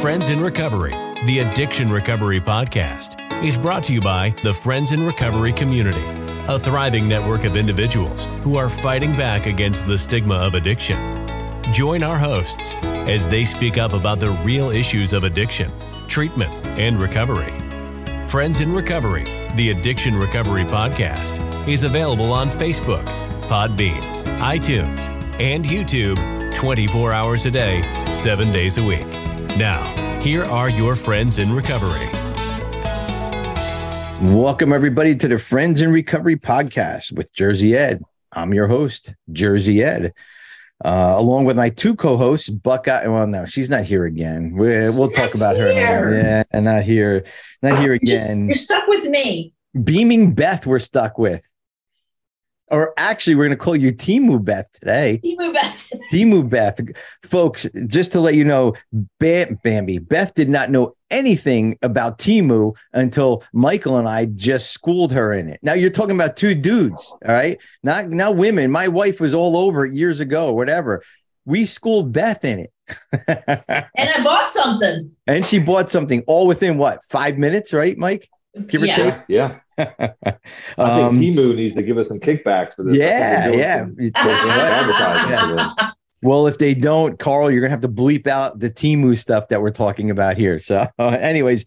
Friends in Recovery, the Addiction Recovery Podcast, is brought to you by the Friends in Recovery community, a thriving network of individuals who are fighting back against the stigma of addiction. Join our hosts as they speak up about the real issues of addiction, treatment, and recovery. Friends in Recovery, the Addiction Recovery Podcast, is available on Facebook, Podbean, iTunes, and YouTube 24 hours a day, 7 days a week. Now, here are your Friends in Recovery. Welcome, everybody, to the Friends in Recovery Podcast with Jersey Ed. I'm your host, Jersey Ed, along with my two co-hosts, Buckeye. Well, no, she's not here again. We'll talk about her. Yeah, not here again. You're stuck with me. Beaming Beth, we're stuck with. Or actually, we're going to call you Timu Beth today. Timu Beth. Timu Beth. Folks, just to let you know, Bambi, Beth did not know anything about Timu until Michael and I just schooled her in it. Now, you're talking about two dudes, all right? Not women. My wife was all over it years ago, whatever. We schooled Beth in it. And I bought something. And she bought something all within, what, 5 minutes, right, Mike? Give or take? Yeah. I think Timu needs to give us some kickbacks for this. Yeah. Well, if they don't, Carl, you're going to have to bleep out the Timu stuff that we're talking about here. So anyways,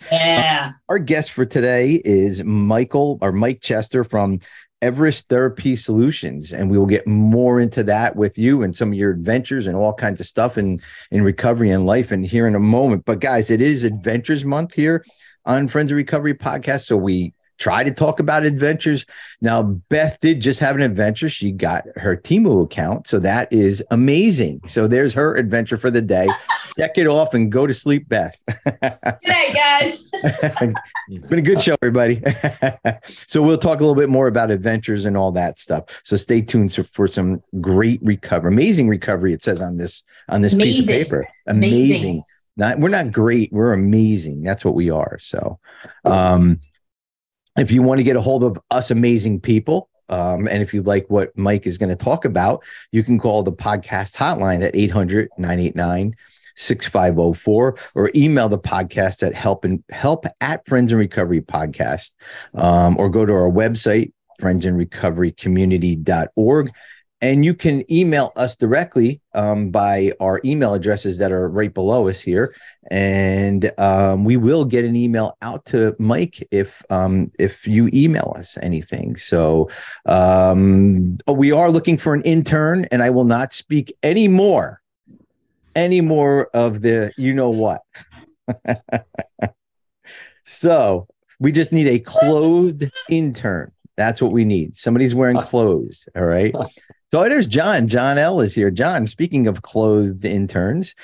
our guest for today is Mike Chester from Everest Therapy Solutions. And we will get more into that with you and some of your adventures and all kinds of stuff in recovery and life and here in a moment. But guys, it is Adventures Month here on Friends of Recovery Podcast. So we try to talk about adventures. Now, Beth did just have an adventure. She got her Timu account. So that is amazing. So there's her adventure for the day. Check it off and go to sleep, Beth. Good night, guys. Been a good show, everybody. So we'll talk a little bit more about adventures and all that stuff. So stay tuned for some great recovery, amazing recovery. It says on this piece of paper, amazing. We're not great. We're amazing. That's what we are. So, if you want to get a hold of us amazing people, and if you like what Mike is going to talk about, you can call the podcast hotline at 800-989-6504 or email the podcast at help at Friends in Recovery Podcast, or go to our website, friendsinrecoverycommunity.org. And you can email us directly by our email addresses that are right below us here. And we will get an email out to Mike if you email us anything. So we are looking for an intern, and I will not speak any more of the you know what. So we just need a clothed intern. That's what we need. Somebody's wearing clothes. All right. So there's John. John L. is here. John, speaking of clothed interns,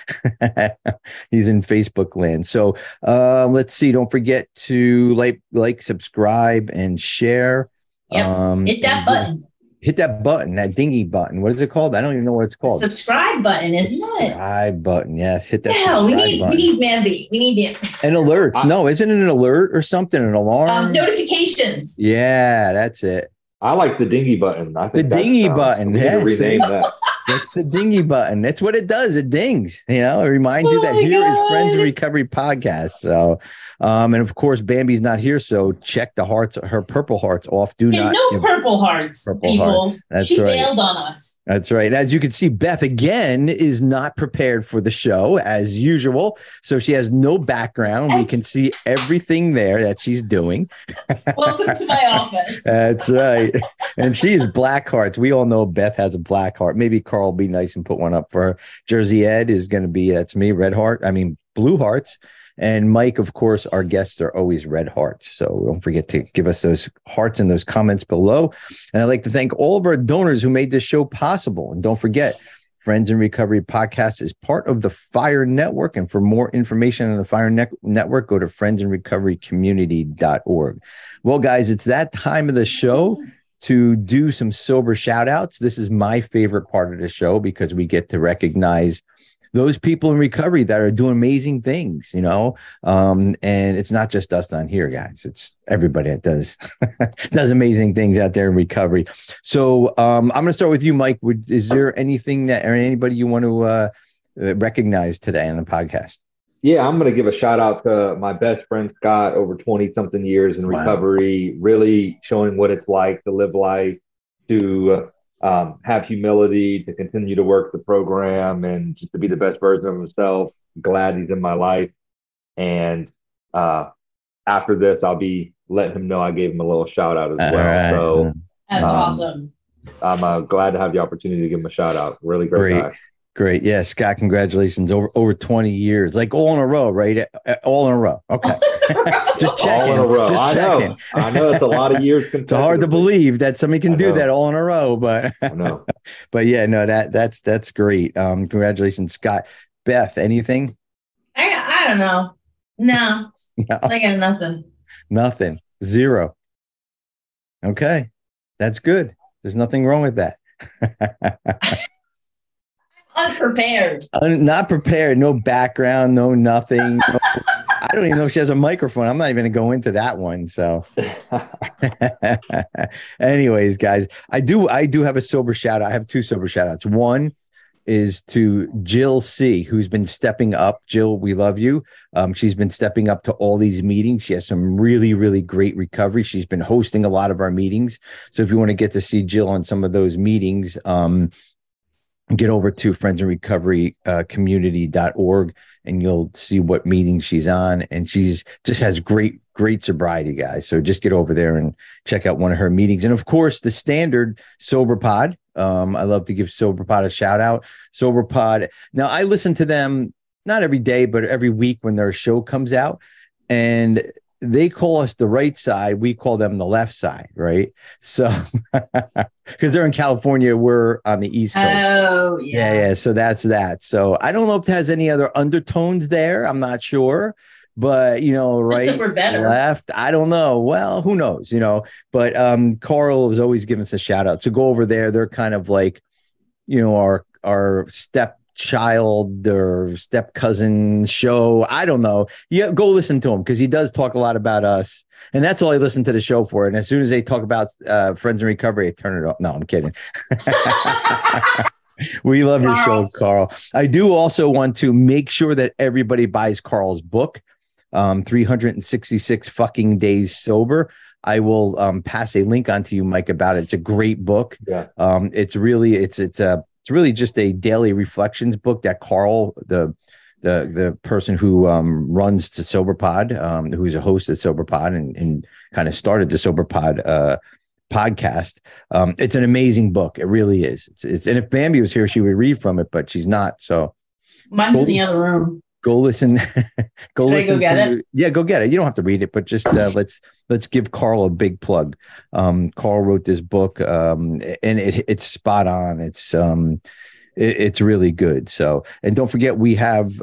he's in Facebook land. So let's see. Don't forget to like, subscribe, and share. Yep. Hit that button. Hit that button, that dingy button. What is it called? I don't even know what it's called. Subscribe button, isn't it? Subscribe button. Yes. Hit that. Yeah, we need Mandy. We need it. And alerts. No, isn't it an alert or something? An alarm? Notifications. Yeah, that's it. I like the dingy button. I think the dingy button. We need to rename that. That's the dingy button. That's what it does. It dings. It reminds you that here is Friends in Recovery Podcast. So, and of course, Bambi's not here, so check the hearts, her purple hearts off. Purple hearts, people. Hearts. That's she right. bailed on us. That's right. As you can see, Beth again is not prepared for the show as usual, so she has no background. We can see everything there that she's doing. Welcome to my office. That's right. And she is black hearts. We all know Beth has a black heart. Maybe Carl will be nice and put one up for her. Jersey Ed is going to be, that's me, blue hearts. And Mike, of course, our guests are always red hearts. So don't forget to give us those hearts in those comments below. And I'd like to thank all of our donors who made this show possible. And don't forget, Friends in Recovery Podcast is part of the FIRE Network. And for more information on the FIRE Network, go to friendsinrecoverycommunity.org. Well, guys, it's that time of the show to do some sober shout outs. This is my favorite part of the show because we get to recognize those people in recovery that are doing amazing things, and it's not just us on here, guys. It's everybody that does amazing things out there in recovery. So I'm going to start with you, Mike. Is there anything or anybody you want to recognize today on the podcast? Yeah, I'm going to give a shout out to my best friend, Scott, over 20 something years in recovery, really showing what it's like to live life, to have humility, to continue to work the program and just to be the best version of himself. Glad he's in my life. And after this, I'll be letting him know I gave him a little shout out as well. Right. So that's awesome. I'm glad to have the opportunity to give him a shout out. Really great guy. Great. Yeah, Scott, congratulations. Over 20 years, like all in a row, right? All in a row. Okay. Just checking. All in a row. Just checking. I know it's a lot of years. It's hard to believe that somebody can do that all in a row, but I know. But yeah, no, that's great. Congratulations, Scott. Beth, anything? I don't know. No. I got nothing. Nothing. Zero. Okay. That's good. There's nothing wrong with that. Unprepared. Not prepared. No background. No nothing. I don't even know if she has a microphone. I'm not even going to go into that one. So, anyways, guys, I do have a sober shout out. I have two sober shout outs. One is to Jill C, who's been stepping up. Jill, we love you. She's been stepping up to all these meetings. She has some really, really great recovery. She's been hosting a lot of our meetings. So if you want to get to see Jill on some of those meetings, get over to friendsandrecoverycommunity.org and you'll see what meeting she's on. And she's just has great sobriety, guys. So just get over there and check out one of her meetings. And of course, the standard Soberpod. I love to give Soberpod a shout out. Soberpod. Now I listen to them not every day, but every week when their show comes out, and they call us the right side. We call them the left side, right? So, because they're in California, we're on the East Coast. Oh, yeah. So that's that. So I don't know if it has any other undertones there. I'm not sure, but right, left. I don't know. Well, who knows? But Carl has always given us a shout out. So go over there. They're kind of like, our stepchild or step cousin show. I don't know. Yeah, go listen to him because he does talk a lot about us, and that's all I listen to the show for. And as soon as they talk about Friends in Recovery, I turn it off. No, I'm kidding. We love your show, Carl. I do also want to make sure that everybody buys Carl's book, 366 fucking days sober. I will pass a link on to you, Mike, about it. It's a great book. Yeah. It's really just a daily reflections book that Carl, the person who runs the Soberpod, who's a host of Soberpod and kind of started the Soberpod podcast. It's an amazing book. It really is. And if Bambi was here, she would read from it, but she's not. So mine's in the other room. Go listen. Go listen. Get it? Yeah, go get it. You don't have to read it, but just let's give Carl a big plug. Carl wrote this book, and it's spot on. It's really good. So, and don't forget, we have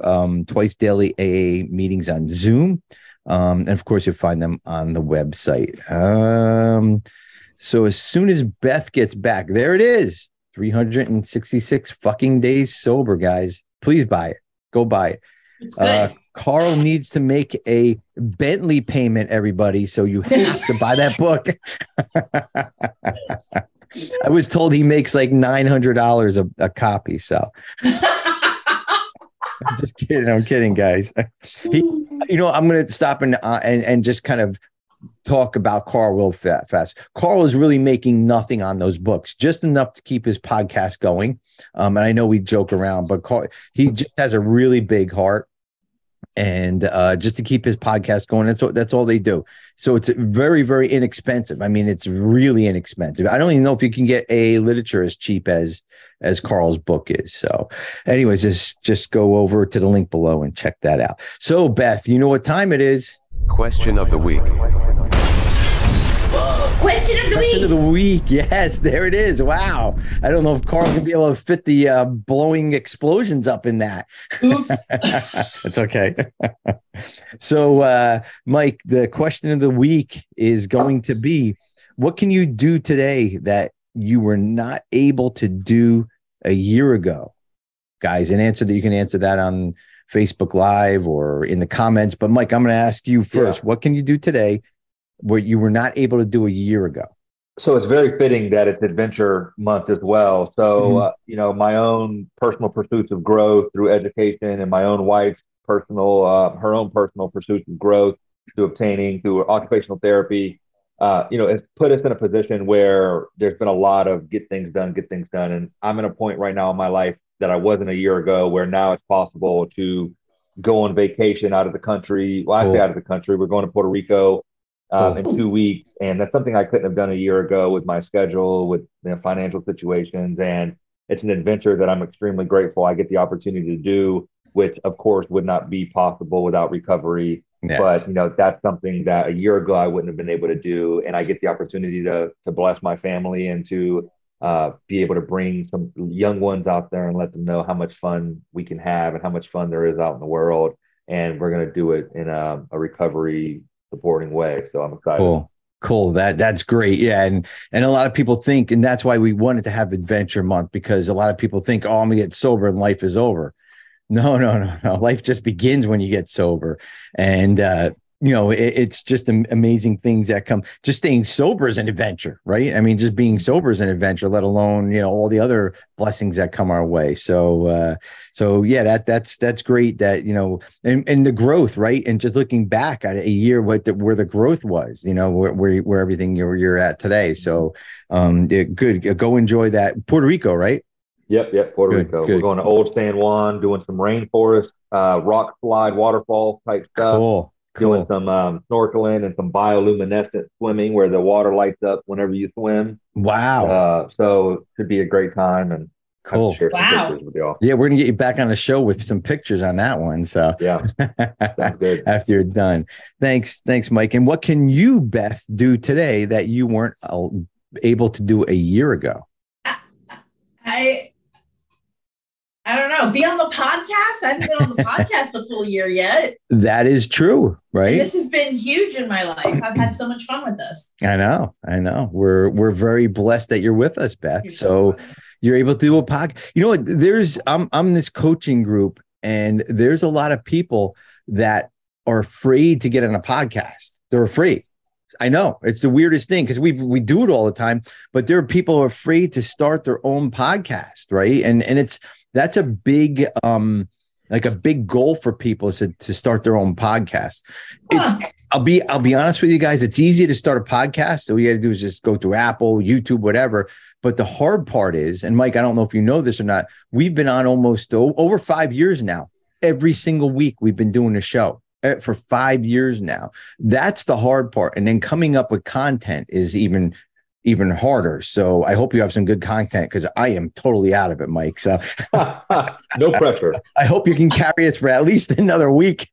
twice daily AA meetings on Zoom, and of course, you'll find them on the website. So as soon as Beth gets back, there it is. 366 fucking days sober, guys. Please buy it. Go buy it. Carl needs to make a Bentley payment, everybody. So you have to buy that book. I was told he makes like $900 a copy. So I'm just kidding. I'm kidding, guys. I'm going to stop and just kind of talk about Carl real fast. Carl is really making nothing on those books, just enough to keep his podcast going. And I know we joke around, but Carl, he just has a really big heart. And just to keep his podcast going, that's all they do. So it's very, very inexpensive. I mean, it's really inexpensive. I don't even know if you can get a literature as cheap as Carl's book is. So anyways, just go over to the link below and check that out. So Beth, you know what time it is? Question of the week. Question of the week. Yes, there it is. Wow. I don't know if Carl can be able to fit the blowing explosions up in that. Oops. It's okay. So, Mike, the question of the week is going to be, what can you do today that you were not able to do a year ago? Guys, you can answer that on Facebook Live or in the comments. But Mike, I'm going to ask you first. Yeah. What can you do today what you were not able to do a year ago? So it's very fitting that it's Adventure Month as well. So, my own personal pursuits of growth through education and my own wife's her own personal pursuits of growth, through obtaining, through occupational therapy. It's put us in a position where there's been a lot of get things done. And I'm in a point right now in my life that I wasn't a year ago, where now it's possible to go on vacation out of the country. Well, I say out of the country. We're going to Puerto Rico in 2 weeks. And that's something I couldn't have done a year ago with my schedule, with financial situations. And it's an adventure that I'm extremely grateful I get the opportunity to do, which of course would not be possible without recovery. Yes. But that's something that a year ago I wouldn't have been able to do, and I get the opportunity to bless my family and to be able to bring some young ones out there and let them know how much fun we can have and how much fun there is out in the world. And we're going to do it in a recovery supporting way. So I'm excited. Cool. That's great. Yeah. And a lot of people think, and that's why we wanted to have Adventure Month, because a lot of people think, oh, I'm gonna get sober and life is over. No. Life just begins when you get sober. And, it's just amazing things that come. Just staying sober is an adventure, right? I mean, just being sober is an adventure, let alone, all the other blessings that come our way. So yeah, that's great that, and the growth, right? And just looking back at a year, where the growth was, where everything you're at today. So, good. Go enjoy that. Puerto Rico, right? Yep. Puerto Rico. Good. We're going to Old San Juan, doing some rainforest, rock slide, waterfall type stuff. Cool. Doing some snorkeling and some bioluminescent swimming, where the water lights up whenever you swim. Wow. So it should be a great time, and cool. Share some pictures with y'all. Yeah, we're gonna get you back on the show with some pictures on that one. So yeah, sounds good. After you're done. Thanks, Mike. And what can you, Beth, do today that you weren't able to do a year ago? I don't know. Be on the podcast. I haven't been on the podcast a full year yet. That is true, right? And this has been huge in my life. I've had so much fun with this. I know. We're very blessed that you're with us, Beth. So you're able to do a podcast. You know what? I'm in this coaching group, and there's a lot of people that are afraid to get on a podcast. They're afraid. I know it's the weirdest thing, because we do it all the time, but there are people who are afraid to start their own podcast, right? And that's a big like a big goal for people to start their own podcast. I'll be honest with you guys, it's easy to start a podcast. So all you got to do is just go through Apple, YouTube, whatever. But the hard part is, and Mike, I don't know if you know this or not, we've been on almost over 5 years now. Every single week we've been doing a show for 5 years now. That's the hard part. And then coming up with content is even harder. So I hope you have some good content, because I am totally out of it, Mike. So no pressure. I hope you can carry us for at least another week.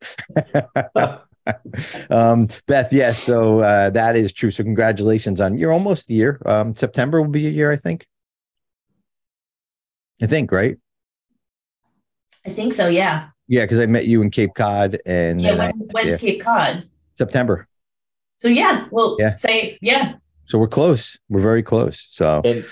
Beth, yes. So that is true. So congratulations on, you're almost a year. September will be a year, I think, right? I think so. Yeah. Yeah. Cause I met you in Cape Cod, and when's Cape Cod? September. So say. So we're close. We're very close. So, and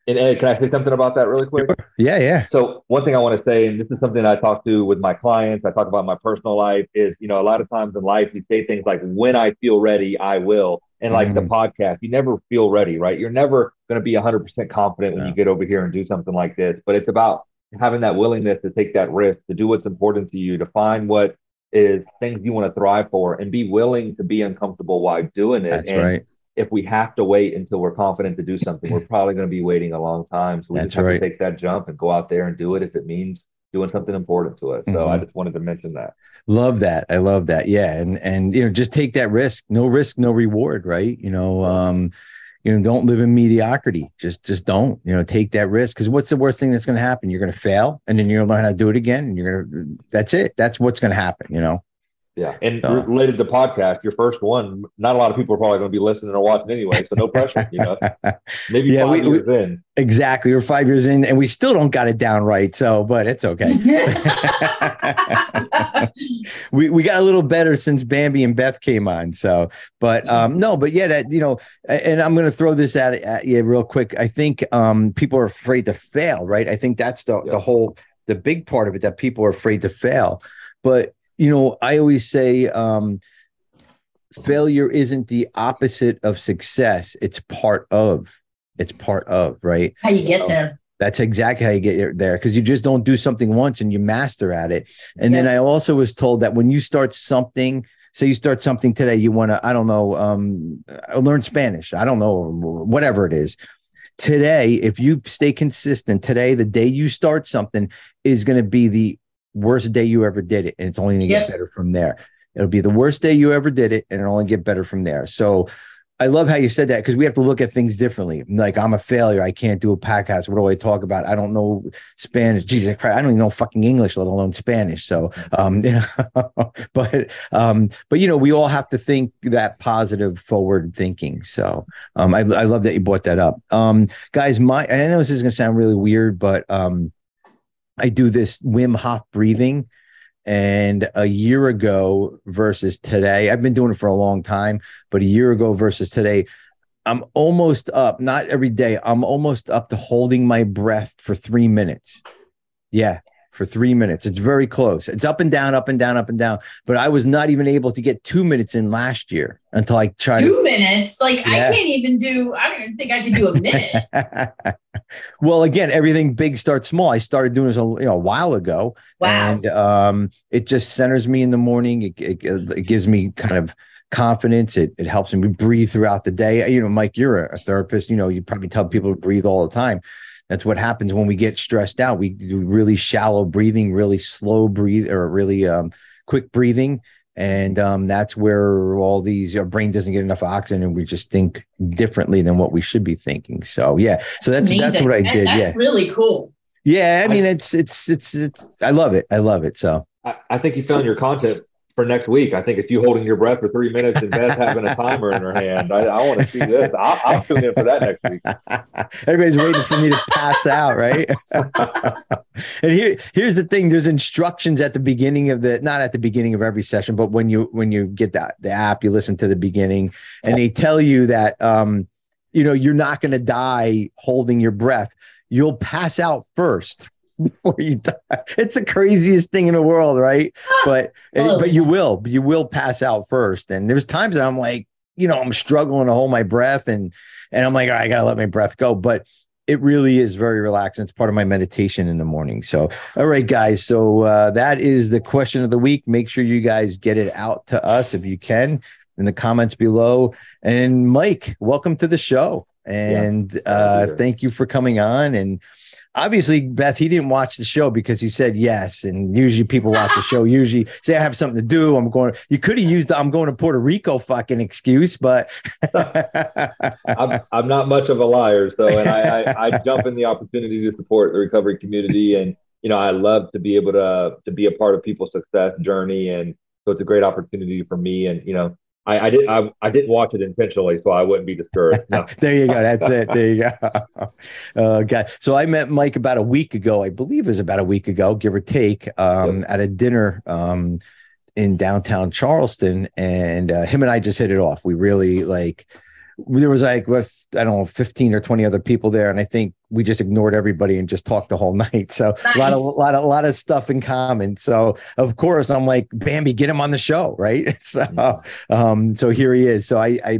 Ed, can I say something about that really quick? Sure. Yeah. So one thing I want to say, and this is something I talk to with my clients, I talk about my personal life, is, a lot of times in life, we say things like, when I feel ready, I will. And like the podcast, you never feel ready, right? You're never going to be 100% confident when you get over here and do something like this. But it's about having that willingness to take that risk, to do what's important to you, to find what is things you want to thrive for, and be willing to be uncomfortable while doing it. That's right. If we have to wait until we're confident to do something, we're probably going to be waiting a long time. So we just have to take that jump and go out there and do it if it means doing something important to us. So I just wanted to mention that. Love that. I love that. Yeah. And just take that risk. No risk, no reward, right? Don't live in mediocrity. Just don't, take that risk. Because what's the worst thing that's going to happen? You're going to fail, and then you're going to learn how to do it again. And that's it. That's what's going to happen, Yeah. And related to podcast, your first one, not a lot of people are probably going to be listening or watching anyway. So no pressure, maybe 5 years in. Exactly. We're 5 years in, and we still don't got it down right. So, but it's okay. we got a little better since Bambi and Beth came on. So, but and I'm going to throw this at you real quick. I think people are afraid to fail, right? I think that's the big part of it, that people are afraid to fail. But I always say failure isn't the opposite of success. It's part of, right? How you get there. That's exactly how you get there, because you just don't do something once and you master at it. And then I also was told that when you start something, say you start something today, you want to, I don't know, learn Spanish. I don't know, whatever it is. Today, if you stay consistent, today, the day you start something is going to be the worst day you ever did it. And it's only going to get better from there. It'll be the worst day you ever did it, and it'll only get better from there. So I love how you said that, because we have to look at things differently. Like, I'm a failure. I can't do a podcast. What do I talk about? I don't know Spanish. Jesus Christ. I don't even know fucking English, let alone Spanish. So, but we all have to think that positive forward thinking. So, I love that you brought that up. Guys, I know this is going to sound really weird, but, I do this Wim Hof breathing. And a year ago versus today, I've been doing it for a long time, but a year ago versus today, I'm almost up, not every day, I'm almost up to holding my breath for 3 minutes. Yeah, for 3 minutes. It's very close. It's up and down, up and down, up and down. But I was not even able to get 2 minutes in last year until I tried. 2 minutes? Like, I can't even I don't even think I could do a minute. Well, again, everything big starts small. I started doing this a while ago. Wow. And it just centers me in the morning. It gives me kind of confidence. It helps me breathe throughout the day. Mike, you're a therapist. You probably tell people to breathe all the time. That's what happens when we get stressed out. We do really shallow breathing, really slow breathe, or really quick breathing. And that's where all these, our brain doesn't get enough oxygen, and we just think differently than what we should be thinking. So, so that's what I did. That's really cool. Yeah. I mean, it's, I love it. I love it. So I think you found your content for next week. I think it's you holding your breath for 3 minutes and Beth having a timer in her hand. I want to see this. I'll tune in for that next week. Everybody's waiting for me to pass out, right? And here's the thing. There's instructions at the beginning of not at the beginning of every session, but when you get the app, you listen to the beginning, and they tell you that, you're not going to die holding your breath. You'll pass out first before you die. It's the craziest thing in the world, right? But you will pass out first. And there's times that I'm like, I'm struggling to hold my breath, and I'm like, all right, I gotta let my breath go. But it really is very relaxing. It's part of my meditation in the morning. So, all right, guys. So that is the question of the week. Make sure you guys get it out to us if you can in the comments below. And Mike, welcome to the show. And thank you for coming on. And obviously, Beth, he didn't watch the show because he said yes. And usually people watch the show, usually say, I have something to do. You could have used the I'm going to Puerto Rico fucking excuse, but I'm not much of a liar. So, and I jump in the opportunity to support the recovery community. And, I love to be able to be a part of people's success journey. And so it's a great opportunity for me. And, I didn't watch it intentionally, so I wouldn't be discouraged. No. There you go. That's it. There you go. Okay. So I met Mike about a week ago. I believe it was about a week ago, give or take, at a dinner in downtown Charleston, and him and I just hit it off. We really there was I don't know, 15 or 20 other people there, and I think we just ignored everybody and just talked the whole night. So nice. a lot of stuff in common. So of course I'm like, Bambi, get him on the show, right? So here he is. So I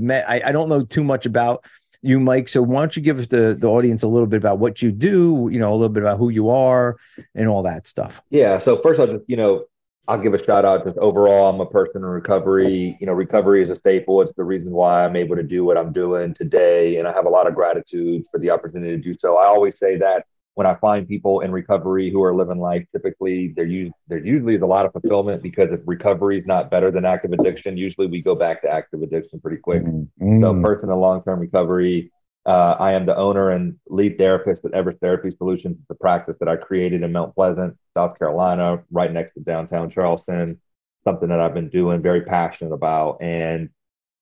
don't know too much about you, Mike. So why don't you give the audience a little bit about what you do, a little bit about who you are and all that stuff. Yeah. So first I'll just, I'll give a shout out. Just overall, I'm a person in recovery. Recovery is a staple. It's the reason why I'm able to do what I'm doing today. And I have a lot of gratitude for the opportunity to do so. I always say that when I find people in recovery who are living life, typically there usually is a lot of fulfillment, because if recovery is not better than active addiction, usually we go back to active addiction pretty quick. Mm-hmm. So person in long-term recovery, I am the owner and lead therapist at Everest Therapy Solutions, the practice that I created in Mount Pleasant, South Carolina, right next to downtown Charleston, something that I've been doing, very passionate about. And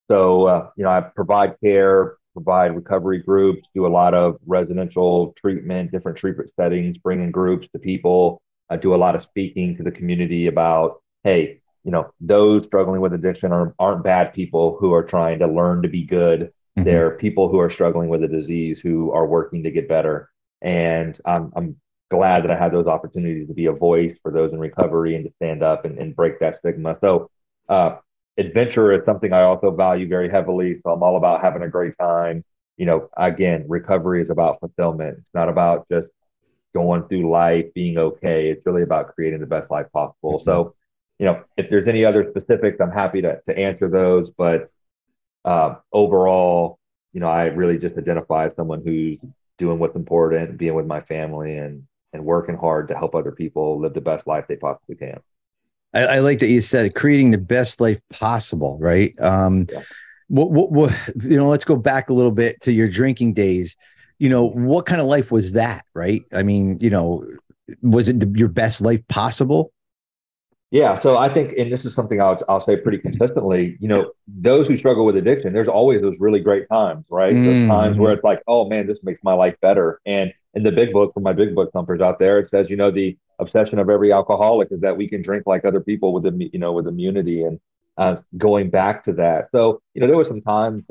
so, I provide care, provide recovery groups, do a lot of residential treatment, different treatment settings, bringing groups to people. I do a lot of speaking to the community about, hey, those struggling with addiction aren't bad people who are trying to learn to be good. Mm-hmm. They're people who are struggling with a disease who are working to get better. And I'm glad that I had those opportunities to be a voice for those in recovery and to stand up and break that stigma. So adventure is something I also value very heavily. So I'm all about having a great time. Again, recovery is about fulfillment. It's not about just going through life, being okay. It's really about creating the best life possible. So, if there's any other specifics, I'm happy to answer those. But overall, I really just identify as someone who's doing what's important, being with my family, and working hard to help other people live the best life they possibly can. I like that you said creating the best life possible, right? Yeah. What let's go back a little bit to your drinking days. What kind of life was that, right? I mean, was it your best life possible? Yeah. So I think, and this is something I'll say pretty consistently, those who struggle with addiction, there's always those really great times, right? Those times where it's like, oh man, this makes my life better. And in the big book, for my big book thumpers out there, it says, the obsession of every alcoholic is that we can drink like other people with immunity. And going back to that. So, there was some times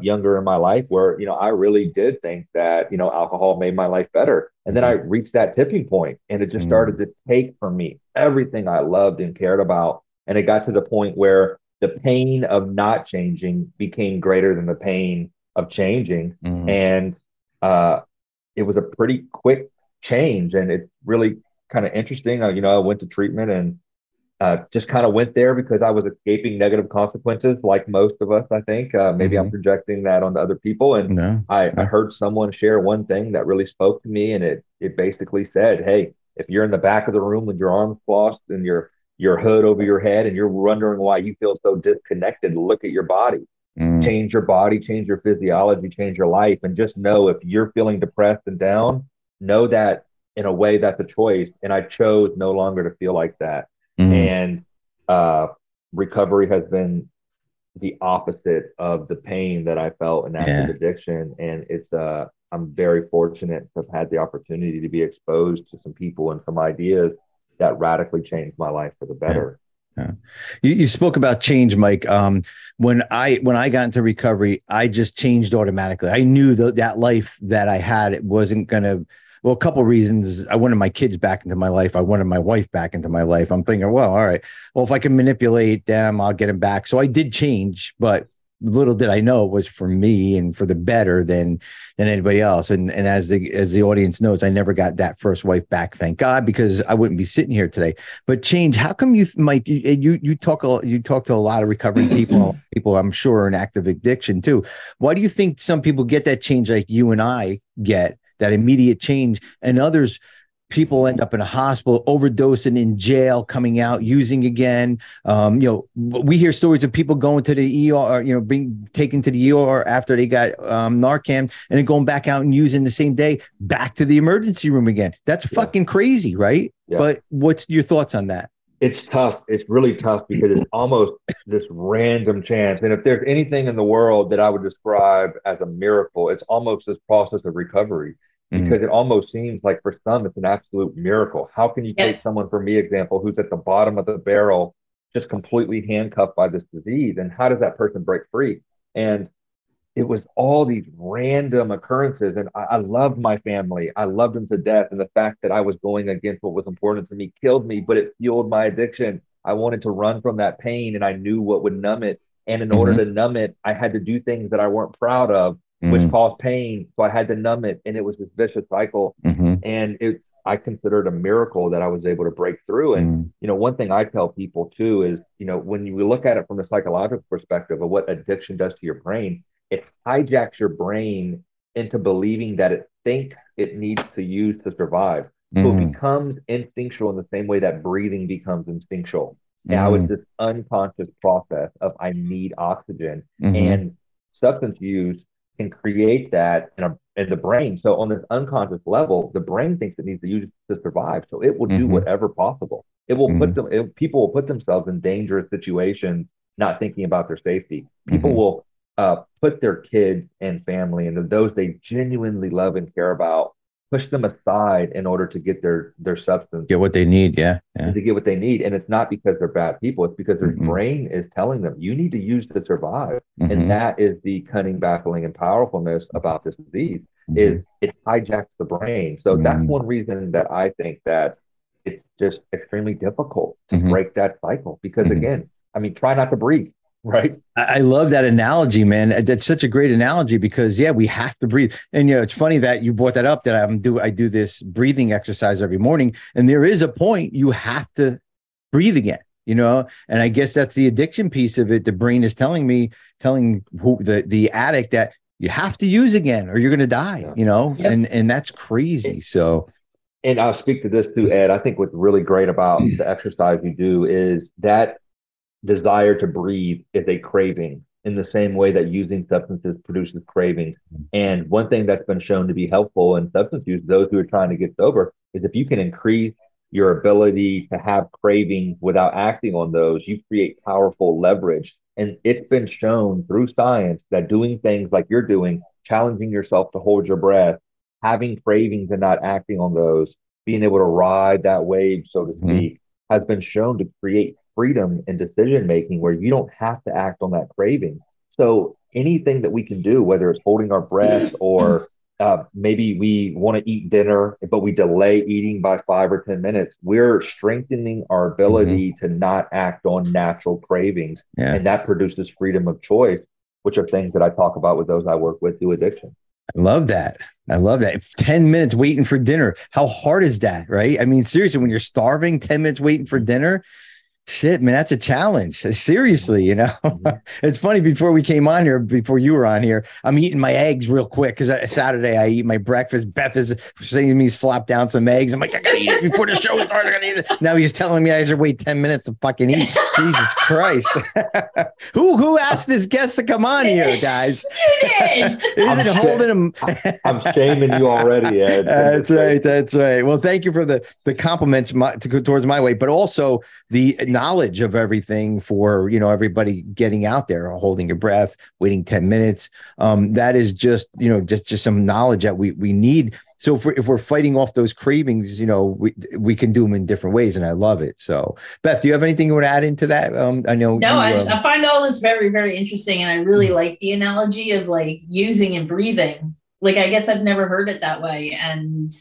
younger in my life where, I really did think that, alcohol made my life better. And then I reached that tipping point and it just started to take from me everything I loved and cared about. And it got to the point where the pain of not changing became greater than the pain of changing. And it was a pretty quick change. And it's really kind of interesting. I went to treatment and just kind of went there because I was escaping negative consequences, like most of us, I think. Maybe I'm projecting that onto other people. And I heard someone share one thing that really spoke to me. And it basically said, hey, if you're in the back of the room with your arms crossed and your hood over your head and you're wondering why you feel so disconnected, look at your body. Change your body, change your physiology, change your life. And just know if you're feeling depressed and down, know that in a way that's a choice. And I chose no longer to feel like that. And recovery has been the opposite of the pain that I felt in active addiction. And it's I'm very fortunate to have had the opportunity to be exposed to some people and some ideas that radically changed my life for the better. Yeah. You spoke about change, Mike. When I got into recovery, I just changed automatically. I knew that life that I had, it wasn't going to. Well, a couple of reasons. I wanted my kids back into my life. I wanted my wife back into my life. I'm thinking, well, all right. Well, if I can manipulate them, I'll get them back. So I did change, but little did I know it was for me and for the better than anybody else. And as the audience knows, I never got that first wife back, thank God, because I wouldn't be sitting here today. But change. How come you, Mike? You talk to a lot of recovering people. People, I'm sure, are in active addiction too. Why do you think some people get that change like you and I get? That immediate change, and others, people end up in a hospital, overdosing, in jail, coming out, using again. We hear stories of people going to the ER, being taken to the ER after they got Narcan, and then going back out and using the same day, back to the emergency room again. That's fucking crazy, right? Yeah. But what's your thoughts on that? It's tough. It's really tough because it's almost this random chance. And if there's anything in the world that I would describe as a miracle, it's almost this process of recovery. Because it almost seems like for some, it's an absolute miracle. How can you take someone, for me, example, who's at the bottom of the barrel, just completely handcuffed by this disease? And how does that person break free? And it was all these random occurrences. And I loved my family. I loved them to death. And the fact that I was going against what was important to me killed me, but it fueled my addiction. I wanted to run from that pain and I knew what would numb it. And in order to numb it, I had to do things that I weren't proud of, which caused pain. So I had to numb it. And it was this vicious cycle. And I consider it a miracle that I was able to break through. And, one thing I tell people too is, when you look at it from the psychological perspective of what addiction does to your brain, it hijacks your brain into believing that it thinks it needs to use to survive. So it becomes instinctual in the same way that breathing becomes instinctual. Now it's this unconscious process of I need oxygen, and substance use can create that in the brain. So on this unconscious level, the brain thinks it needs to use it to survive. So it will do whatever possible. It will people will put themselves in dangerous situations, not thinking about their safety. People will put their kids and family and those they genuinely love and care about, push them aside in order to get their substance. Get what they need, to get what they need. And it's not because they're bad people. It's because their brain is telling them, you need to use to survive. And that is the cunning, baffling, and powerfulness about this disease, is it hijacks the brain. So that's one reason that I think that it's just extremely difficult to break that cycle. Because again, I mean, try not to breathe. Right. I love that analogy, man. That's such a great analogy because we have to breathe. And it's funny that you brought that up, that I do this breathing exercise every morning. And there is a point you have to breathe again, and I guess that's the addiction piece of it. The brain is telling the addict that you have to use again or you're going to die, Yep. And that's crazy. So. And I'll speak to this too, Ed. I think what's really great about the exercise you do is that desire to breathe is a craving in the same way that using substances produces cravings. And one thing that's been shown to be helpful in substance use, those who are trying to get sober, is if you can increase your ability to have cravings without acting on those, you create powerful leverage. And it's been shown through science that doing things like you're doing, challenging yourself to hold your breath, having cravings and not acting on those, being able to ride that wave, so to speak, has been shown to create freedom in decision making where you don't have to act on that craving. So anything that we can do, whether it's holding our breath or maybe we want to eat dinner, but we delay eating by 5 or 10 minutes, we're strengthening our ability to not act on natural cravings. Yeah. And that produces freedom of choice, which are things that I talk about with those I work with through addiction. I love that. 10 minutes waiting for dinner. How hard is that? Right. I mean, seriously, when you're starving, 10 minutes waiting for dinner, shit, man, that's a challenge. Seriously, It's funny, before we came on here, before you were on here, I'm eating my eggs real quick because Saturday I eat my breakfast. Beth is saying to me, slop down some eggs. I'm like, I gotta eat it before the show starts. I gotta eat it. Now he's telling me I should wait 10 minutes to fucking eat. Jesus Christ. Who asked this guest to come on here, guys? Isn't it holding him? I'm shaming you already, Ed. That's right. Well, thank you for the compliments towards my way, but also the knowledge of everything for everybody getting out there, holding your breath, waiting 10 minutes. That is just some knowledge that we need. So if we're fighting off those cravings, we can do them in different ways, and I love it. So Beth, do you have anything you want to add into that? I know. No, I find all this very, very interesting, and I really like the analogy of like using and breathing. Like, I guess I've never heard it that way, and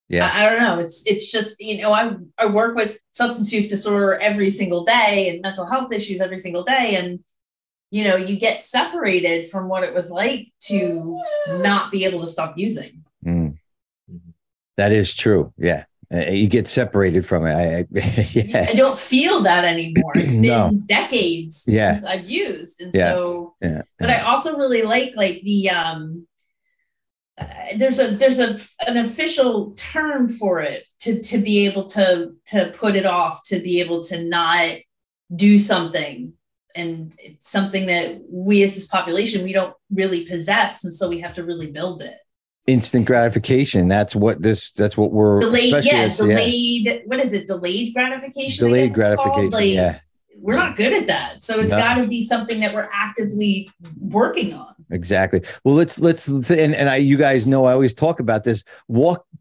yeah, I don't know. It's just, I work with substance use disorder every single day and mental health issues every single day. And, you get separated from what it was like to not be able to stop using. That is true. Yeah. You get separated from it. I don't feel that anymore. It's been decades since I've used. And but I also really like the, there's an official term for it to be able to put it off, to be able to not do something. And it's something that we as this population, we don't really possess. And so we have to really build it. Instant gratification. That's what we're delayed. What is it? Delayed gratification. Delayed gratification. We're not good at that. So it's got to be something that we're actively working on. Exactly. Well, you guys know, I always talk about this.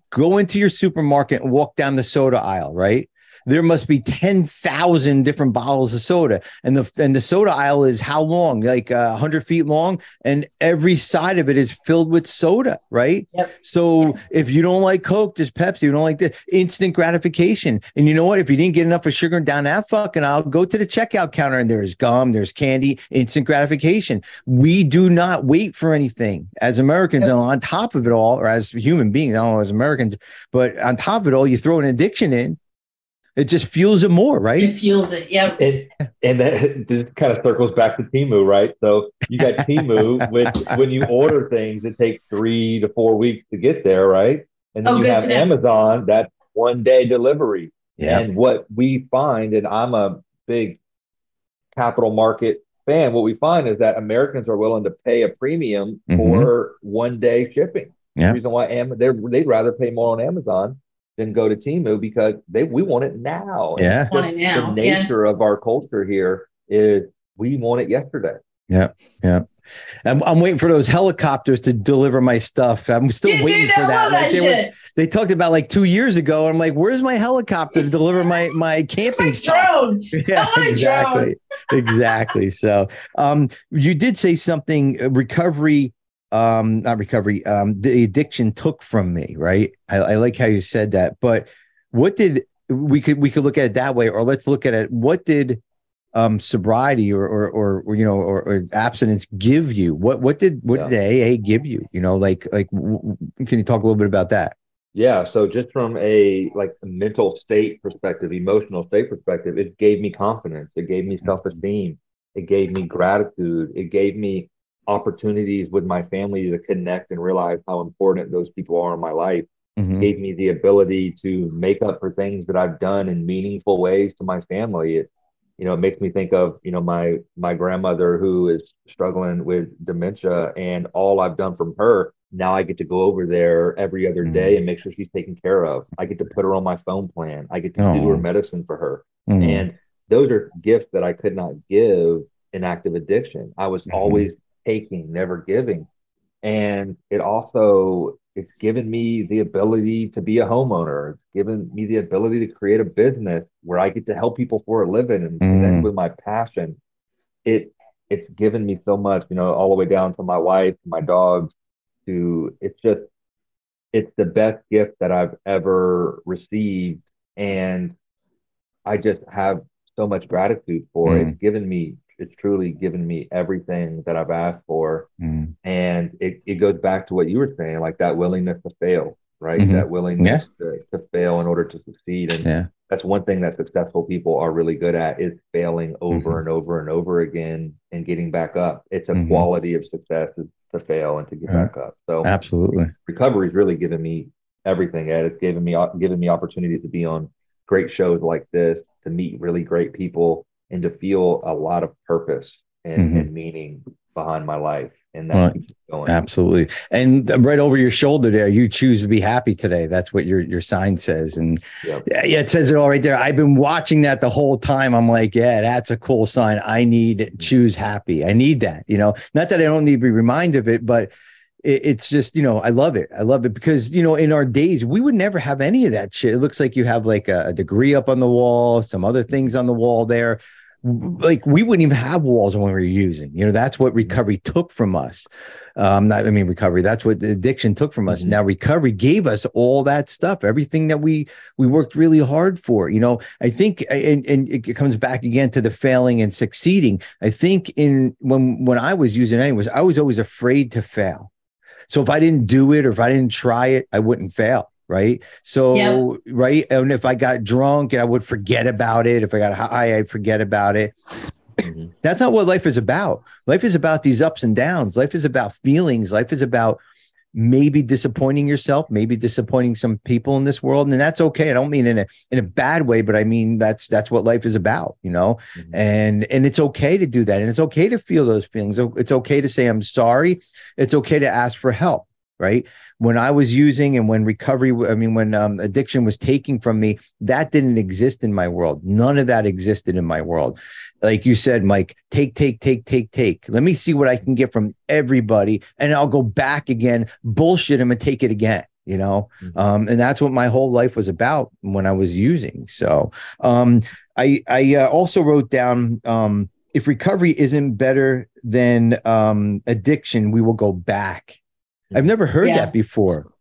Go into your supermarket and walk down the soda aisle, right? There must be 10,000 different bottles of soda. And the soda aisle is how long? Like 100 feet long. And every side of it is filled with soda, right? Yep. So if you don't like Coke, there's Pepsi. You don't like this, instant gratification. And you know what? If you didn't get enough of sugar down that fucking aisle, go to the checkout counter and there's gum, there's candy, instant gratification. We do not wait for anything as Americans. Yep. And on top of it all, or as human beings, I don't know, as Americans, but on top of it all, you throw an addiction in. It just fuels it more, right? It fuels it, yeah. And that just kind of circles back to Temu, right? So you got Temu, which when you order things, it takes 3 to 4 weeks to get there, right? And then you have Amazon, that's 1-day delivery. Yeah. And what we find, and I'm a big capital market fan, what we find is that Americans are willing to pay a premium for 1-day shipping. Yeah. The reason why they'd rather pay more on Amazon than go to Temu because we want it now. Yeah. The nature of our culture here is we want it yesterday. Yeah. Yeah. I'm waiting for those helicopters to deliver my stuff. I'm still waiting for that. They talked about like 2 years ago. I'm like, where's my helicopter to deliver my camping stuff? Drone. Yeah, exactly. So you did say something, the addiction took from me, right? I like how you said that, but we could look at it that way, or let's look at it. What did sobriety or you know, or abstinence give you? What did the AA give you? You know, can you talk a little bit about that? Yeah. So just from a mental state perspective, emotional state perspective, it gave me confidence. It gave me self-esteem. It gave me gratitude. It gave me opportunities with my family to connect and realize how important those people are in my life. It gave me the ability to make up for things that I've done in meaningful ways to my family. It makes me think of, my grandmother who is struggling with dementia, and all I've done from her. Now I get to go over there every other day and make sure she's taken care of. I get to put her on my phone plan. I get to do her medicine for her. And those are gifts that I could not give in active addiction. I was always taking, never giving. And it's given me the ability to be a homeowner. It's given me the ability to create a business where I get to help people for a living. And then with my passion, it's given me so much, all the way down to my wife, my dogs, it's the best gift that I've ever received. And I just have so much gratitude for it. It's truly given me everything that I've asked for. And it goes back to what you were saying, like that willingness to fail, right? That willingness to fail in order to succeed. And that's one thing that successful people are really good at, is failing over and over and over again and getting back up. It's a quality of success to fail and to get back up. So absolutely, recovery has really given me everything, Ed. It's given me opportunities to be on great shows like this, to meet really great people, and to feel a lot of purpose and meaning behind my life. And that keeps going. Absolutely. And right over your shoulder there, you choose to be happy today. That's what your sign says. And it says it all right there. I've been watching that the whole time. I'm like, yeah, that's a cool sign. I need choose happy. I need that, not that I don't need to be reminded of it, but it's just, I love it. I love it because, in our days, we would never have any of that shit. It looks like you have like a degree up on the wall, some other things on the wall there. Like we wouldn't even have walls when we were using, that's what recovery took from us. Recovery, that's what the addiction took from us. Now recovery gave us all that stuff, everything that we worked really hard for. I think, and it comes back again to the failing and succeeding. I think when I was using anyways, I was always afraid to fail. So if I didn't do it or if I didn't try it, I wouldn't fail. Right. So, right. And if I got drunk, I would forget about it. If I got high, I'd forget about it. That's not what life is about. Life is about these ups and downs. Life is about feelings. Life is about maybe disappointing yourself, maybe disappointing some people in this world. And that's okay. I don't mean in a bad way, but I mean, that's what life is about, and it's okay to do that. And it's okay to feel those feelings. It's okay to say, I'm sorry. It's okay to ask for help. Right. When I was using and when addiction was taking from me, that didn't exist in my world. None of that existed in my world. Like you said, Mike, take. Let me see what I can get from everybody. And I'll go back again, bullshit him and take it again, and that's what my whole life was about when I was using. So I also wrote down, if recovery isn't better than addiction, we will go back. I've never heard that before.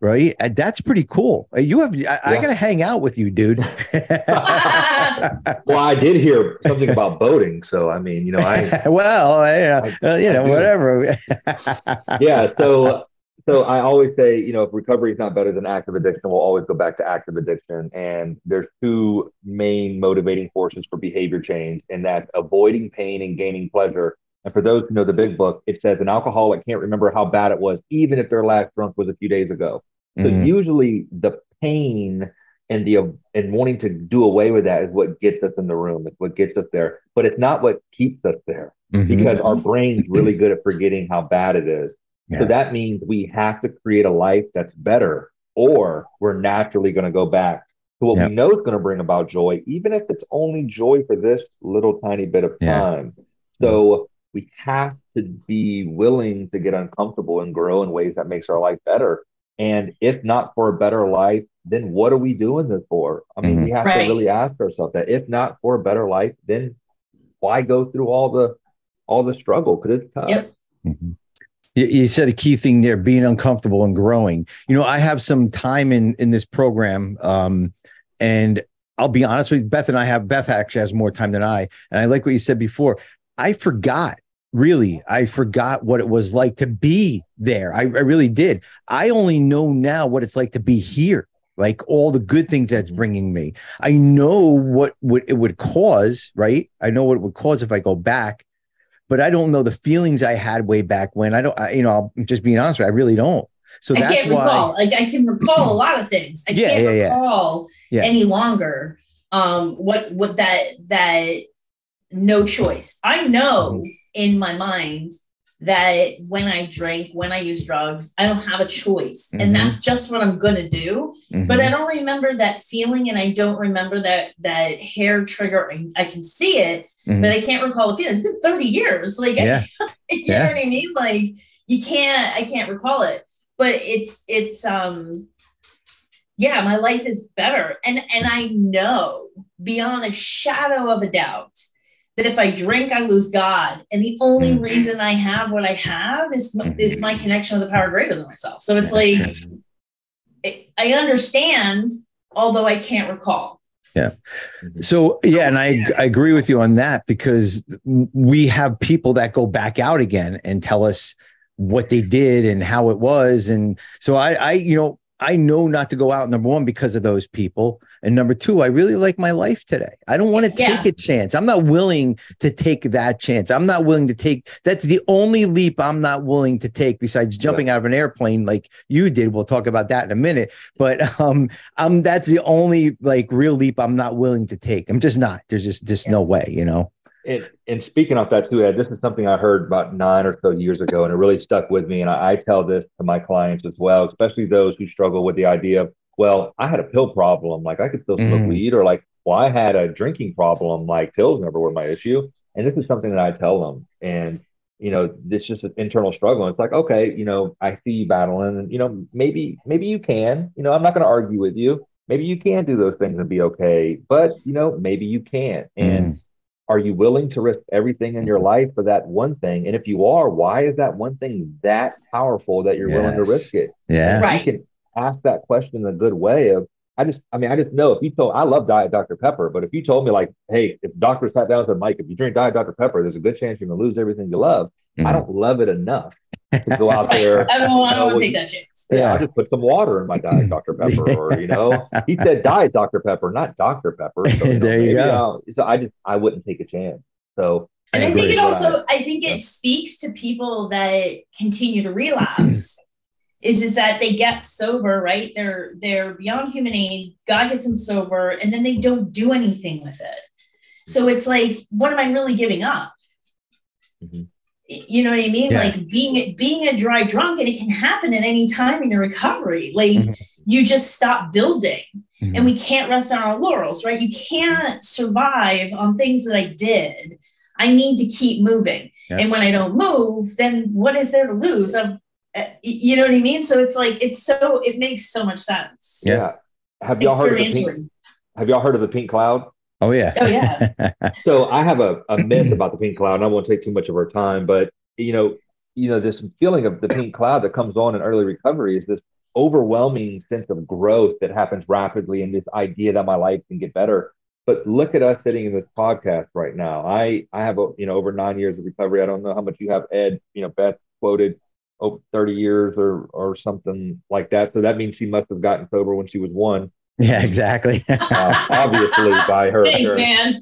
Right. That's pretty cool. I got to hang out with you, dude. Well, I did hear something about boating. So, whatever. Yeah. So I always say, if recovery is not better than active addiction, we'll always go back to active addiction. And there's two main motivating forces for behavior change, and that's avoiding pain and gaining pleasure. And for those who know the big book, it says an alcoholic can't remember how bad it was, even if their last drunk was a few days ago. So usually the pain and wanting to do away with that is what gets us in the room. It's what gets us there. But it's not what keeps us there, because our brain's really good at forgetting how bad it is. Yes. So that means we have to create a life that's better, or we're naturally going to go back to what we know is going to bring about joy, even if it's only joy for this little tiny bit of time. So we have to be willing to get uncomfortable and grow in ways that makes our life better. And if not for a better life, then what are we doing this for? We have to really ask ourselves that. If not for a better life, then why go through all the struggle? Because it's tough. Yep. You said a key thing there, being uncomfortable and growing. I have some time in this program, and I'll be honest with you, Beth actually has more time than I. And I like what you said before. I forgot what it was like to be there. I really did. I only know now what it's like to be here, like all the good things that's bringing me. I know what it would cause, right? I know what it would cause if I go back, but I don't know the feelings I had way back when. I'm just being honest with you, I really don't. So that's can't recall. Like I can recall a lot of things. I can't recall any longer. What that no choice. I know in my mind that when I drink, when I use drugs, I don't have a choice, and that's just what I'm gonna do. But I don't remember that feeling, and I don't remember that hair trigger. I can see it, but I can't recall the feeling. It's been 30 years. Like, you know what I mean? Like I can't recall it. But it's my life is better. And I know beyond a shadow of a doubt that if I drink, I lose God. And the only reason I have what I have is my connection with a power greater than myself. So it's like, I understand, although I can't recall. Yeah. So, and I agree with you on that, because we have people that go back out again and tell us what they did and how it was. And so I know not to go out, number one, because of those people. And number two, I really like my life today. I don't want to take a chance. I'm not willing to take that chance. I'm not willing to take, that's the only leap I'm not willing to take besides jumping out of an airplane like you did. We'll talk about that in a minute. But that's the only like real leap I'm not willing to take. I'm just not. There's just no way, you know? And speaking of that too, Ed, this is something I heard about 9 or so years ago, and it really stuck with me. And I tell this to my clients as well, especially those who struggle with the idea of, well, I had a pill problem, like I could still smoke weed, or like, well, I had a drinking problem, like pills never were my issue. And this is something that I tell them. And, it's just an internal struggle. And it's like, okay, I see you battling, and, maybe you can, I'm not going to argue with you. Maybe you can do those things and be okay, but, maybe you can't. And are you willing to risk everything in your life for that one thing? And if you are, why is that one thing that powerful that you're willing to risk it? Yeah. Right. You can ask that question in a good way of, I just know if you told, I love Diet Dr. Pepper, but if you told me like, hey, if doctor sat down and said, Mike, if you drink Diet Dr. Pepper, there's a good chance you're going to lose everything you love. I don't love it enough to go out there. I don't want to take that chance. I'll just put some water in my Diet Dr. Pepper, or, he said Diet Dr. Pepper, not Dr. Pepper. So, there you go. I wouldn't take a chance. So, and I think it speaks to people that continue to relapse is that they get sober, right? They're beyond human aid. God gets them sober, and then they don't do anything with it. So it's like, what am I really giving up? You know what I mean? Yeah. Like being a dry drunk, and it can happen at any time in your recovery. Like you just stop building, and we can't rest on our laurels, right? You can't survive on things that I did. I need to keep moving. Yeah. And when I don't move, then what is there to lose? You know what I mean? So it's like, it makes so much sense. Yeah. Have y'all heard of the pink cloud? Oh yeah. Oh yeah. So I have a myth about the pink cloud, and I won't take too much of our time, but this feeling of the pink cloud that comes on in early recovery is this overwhelming sense of growth that happens rapidly, and this idea that my life can get better. But look at us sitting in this podcast right now. I have over 9 years of recovery. I don't know how much you have, Ed. Beth quoted over 30 years or something like that. So that means she must have gotten sober when she was 1. Yeah, exactly. Obviously by her. Thanks, man.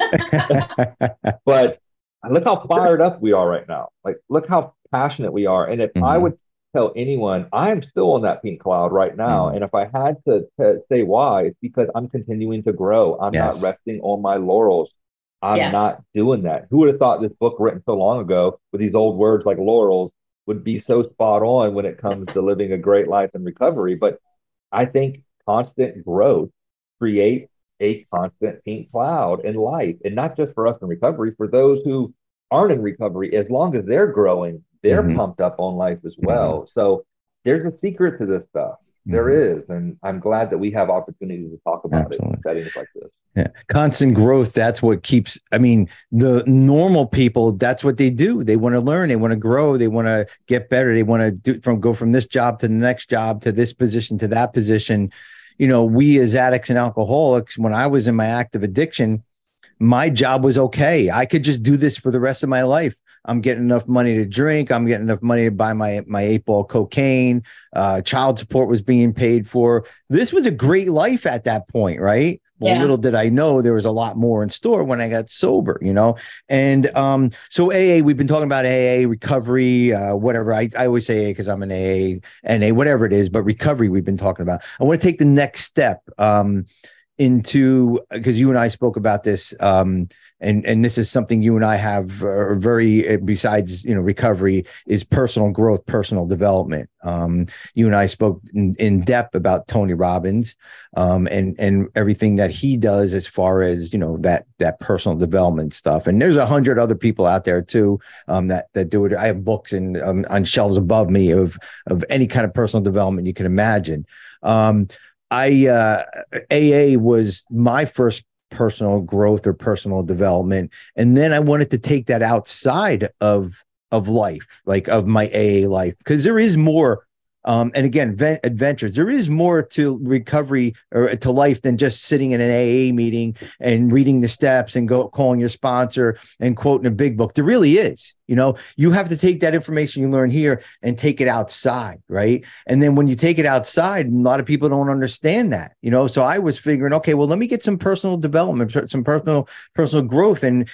But look how fired up we are right now. Like, look how passionate we are. And if I would tell anyone, I am still on that pink cloud right now. And if I had to say why, it's because I'm continuing to grow. I'm not resting on my laurels. I'm not doing that. Who would have thought this book written so long ago with these old words like laurels would be so spot on when it comes to living a great life in recovery? But I think constant growth creates a constant pink cloud in life, and not just for us in recovery, for those who aren't in recovery. As long as they're growing, they're pumped up on life as well. So there's a secret to this stuff. There is, and I'm glad that we have opportunities to talk about it in settings like this. Yeah, constant growth. That's what keeps. I mean, the normal people. That's what they do. They want to learn. They want to grow. They want to get better. They want to go from this job to the next job, to this position to that position. we as addicts and alcoholics, when I was in my active addiction, my job was okay. I could just do this for the rest of my life. I'm getting enough money to drink. I'm getting enough money to buy my 8-ball cocaine. Child support was being paid for. This was a great life at that point, right? Well, little did I know there was a lot more in store when I got sober, And so AA, we've been talking about AA, recovery, whatever. I always say AA because I'm an AA, NA, whatever it is, but recovery we've been talking about. I want to take the next step into, because you and I spoke about this, and this is something you and I have very, besides recovery, is personal growth, personal development. You and I spoke in depth about Tony Robbins, and everything that he does as far as that personal development stuff. And there's 100 other people out there too that do it. I have books on shelves above me of any kind of personal development you can imagine. AA was my first personal growth or personal development. And then I wanted to take that outside of life, like of my AA life, because there is more. And again, adventures. There is more to recovery or to life than just sitting in an AA meeting and reading the steps and calling your sponsor and quoting a big book. There really is. You have to take that information you learn here and take it outside, right? And then when you take it outside, a lot of people don't understand that. So I was figuring, okay, well, let me get some personal development, some personal growth, and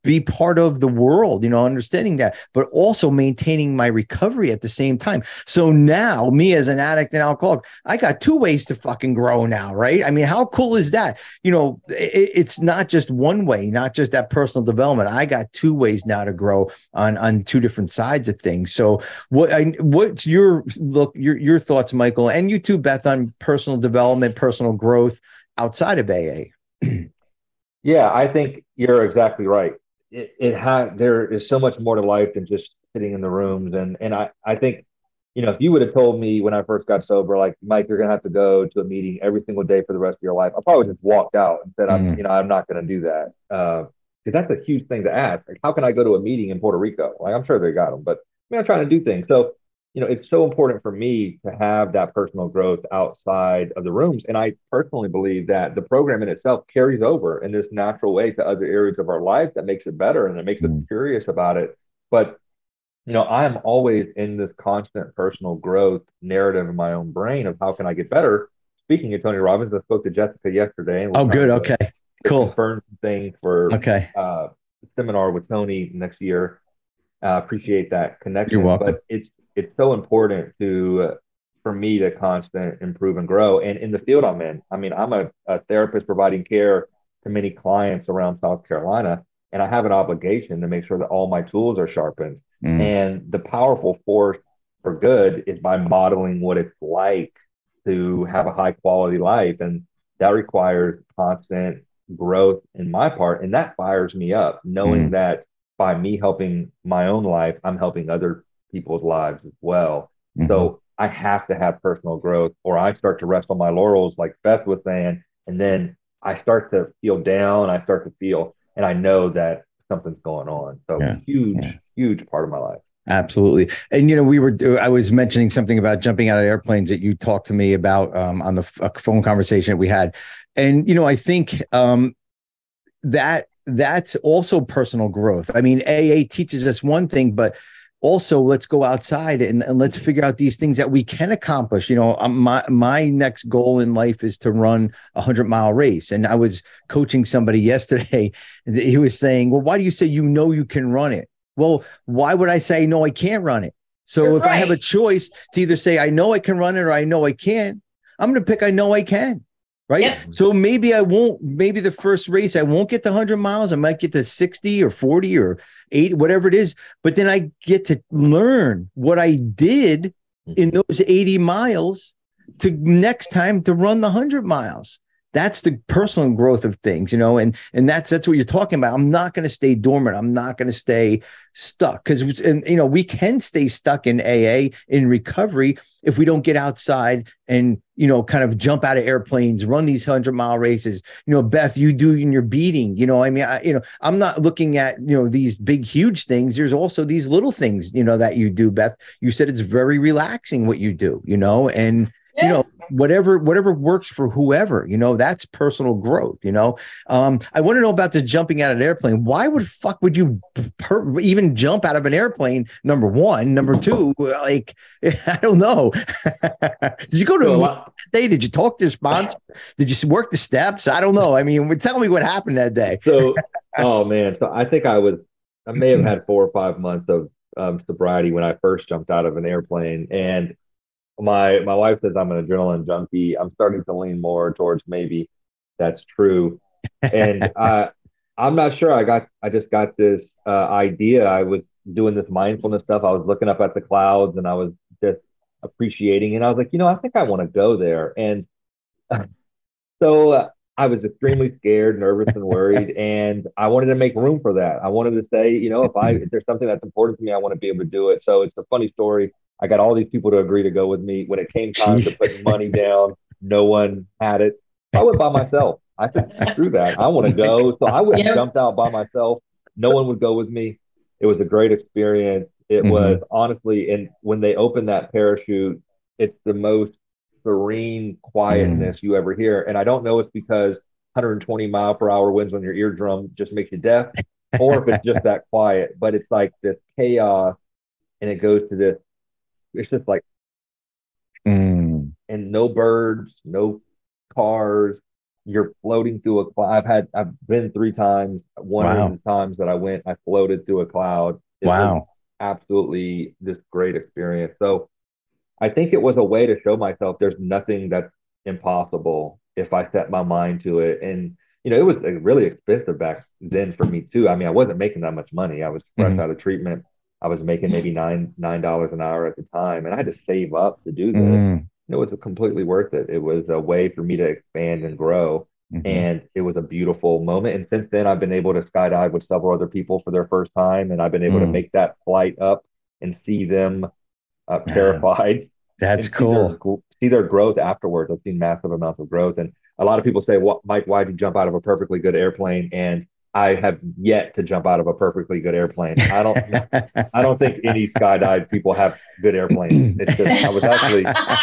be part of the world, understanding that, but also maintaining my recovery at the same time. So now, me as an addict and alcoholic, I got 2 ways to fucking grow now, right? I mean, how cool is that? It's not just one way, not just that personal development. I got 2 ways now to grow on 2 different sides of things. So what's your thoughts, Michael, and you too, Beth, on personal development, personal growth outside of AA? Yeah, I think you're exactly right. There is so much more to life than just sitting in the rooms. And I think, if you would have told me when I first got sober, like, Mike, you're going to have to go to a meeting every single day for the rest of your life, I probably just walked out and said, I'm not going to do that. Because that's a huge thing to ask. Like, how can I go to a meeting in Puerto Rico? Like, I'm sure they got them, but I'm trying to do things. So, it's so important for me to have that personal growth outside of the rooms. And I personally believe that the program in itself carries over in this natural way to other areas of our life that makes it better and it makes us curious about it. But, I'm always in this constant personal growth narrative in my own brain of how can I get better. Speaking of Tony Robbins, I spoke to Jessica yesterday. And good. Okay, cool. Confirm some things for seminar with Tony next year. Appreciate that connection. You're welcome. But it's so important for me to constant improve and grow. And in the field I'm in, I mean, I'm a therapist providing care to many clients around South Carolina, and I have an obligation to make sure that all my tools are sharpened. And the powerful force for good is by modeling what it's like to have a high quality life. And that requires constant growth in my part. And that fires me up, knowing that by me helping my own life, I'm helping other people's lives as well. So I have to have personal growth, or I start to rest on my laurels, like Beth was saying, and then I start to feel down. And I know that something's going on. So huge part of my life. Absolutely. And, I was mentioning something about jumping out of airplanes that you talked to me about on the phone conversation that we had. And, I think that's also personal growth. I mean, AA teaches us one thing, but also let's go outside and let's figure out these things that we can accomplish. My next goal in life is to run a 100-mile race. And I was coaching somebody yesterday. He was saying, well, why do you say you can run it? Well, why would I say, no, I can't run it? So if I have a choice to either say, I know I can run it or I know I can't, I'm going to pick, I know I can. Right. Yep. So maybe the first race, I won't get to 100 miles. I might get to 60 or 40 or 80, whatever it is. But then I get to learn what I did in those 80 miles to next time to run the 100 miles. That's the personal growth of things, and that's what you're talking about. I'm not going to stay dormant. I'm not going to stay stuck because, we can stay stuck in AA in recovery if we don't get outside and, kind of jump out of airplanes, run these 100-mile races. Beth, you do in your beating, I'm not looking at, these big, huge things. There's also these little things, that you do, Beth. You said it's very relaxing what you do, and whatever works for whoever, that's personal growth. I want to know about the jumping out of an airplane. Why would you even jump out of an airplane? Number one. Number two, like, I don't know. Did you go to a that day? Did you talk to your sponsor? Did you work the steps? I don't know. I mean, tell me what happened that day. So, oh man. So I think I may have had 4 or 5 months of sobriety when I first jumped out of an airplane. And my wife says I'm an adrenaline junkie. I'm starting to lean more towards maybe that's true. And I'm not sure. I just got this idea. I was doing this mindfulness stuff. I was looking up at the clouds and I was just appreciating. And I was like, I think I want to go there. And so I was extremely scared, nervous, and worried, and I wanted to make room for that. I wanted to say, if there's something that's important to me, I want to be able to do it. So it's a funny story. I got all these people to agree to go with me. When it came time to put money down, no one had it. I went by myself. I said, screw that. I want to go. So I went and jumped out by myself. No one would go with me. It was a great experience. It was honestly, and when they opened that parachute, it's the most serene quietness you ever hear. And I don't know if it's because 120-mile-per-hour winds on your eardrum just makes you deaf, or if it's just that quiet, but it's like this chaos, and it goes to this, it's just like, and no birds, no cars, you're floating through a cloud. I've been 3 times. One of the times that I went, I floated through a cloud. It was absolutely this great experience. So I think it was a way to show myself there's nothing that's impossible if I set my mind to it. And, it was really expensive back then for me too. I mean, I wasn't making that much money. I was fresh out of treatment. I was making maybe $9 an hour at the time, and I had to save up to do this. It was completely worth it. It was a way for me to expand and grow. And it was a beautiful moment. And since then, I've been able to skydive with several other people for their first time. And I've been able to make that flight up and see them terrified. That's cool. See their growth afterwards. I've seen massive amounts of growth. And a lot of people say, well, Mike, why'd you jump out of a perfectly good airplane? And I have yet to jump out of a perfectly good airplane. I don't think any skydive people have good airplanes. It's just,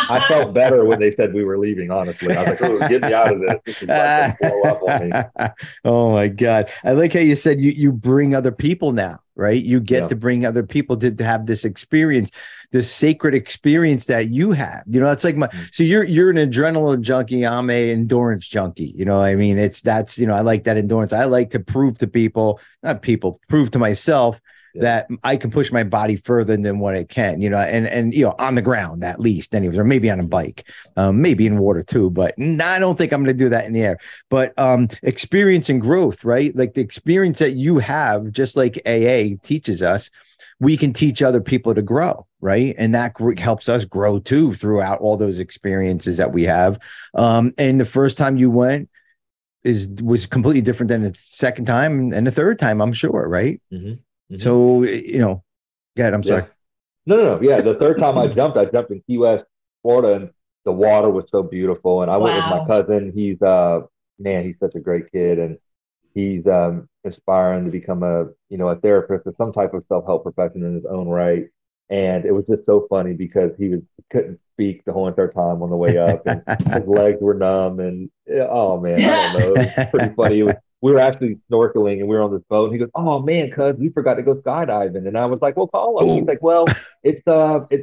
I felt better when they said we were leaving, honestly. I was like, oh, get me out of this. This is about to blow up on me. Oh my God. I like how you said you bring other people now, right? You get to bring other people to have this experience, this sacred experience that you have. It's like so you're an adrenaline junkie. I'm a endurance junkie. I mean, I like that endurance. I like to prove to prove to myself that I can push my body further than what it can, and on the ground at least, anyways, or maybe on a bike, maybe in water too. But I don't think I'm going to do that in the air. But experience and growth, right? Like the experience that you have, just like AA teaches us, we can teach other people to grow, right? And that helps us grow too throughout all those experiences that we have. And the first time you went was completely different than the second time and the third time, I'm sure, right? So, go ahead. I'm sorry. No. Yeah. The third time I jumped in Key West, Florida, and the water was so beautiful. And I went with my cousin. He's he's such a great kid. And he's aspiring to become a therapist or some type of self-help profession in his own right. And it was just so funny because he couldn't speak the whole entire time on the way up, and his legs were numb. And oh man, I don't know. It was pretty funny. We were actually snorkeling and we were on this boat, and he goes, "Oh man, cuz we forgot to go skydiving." And I was like, "Well, call him." He's like, "Well, it's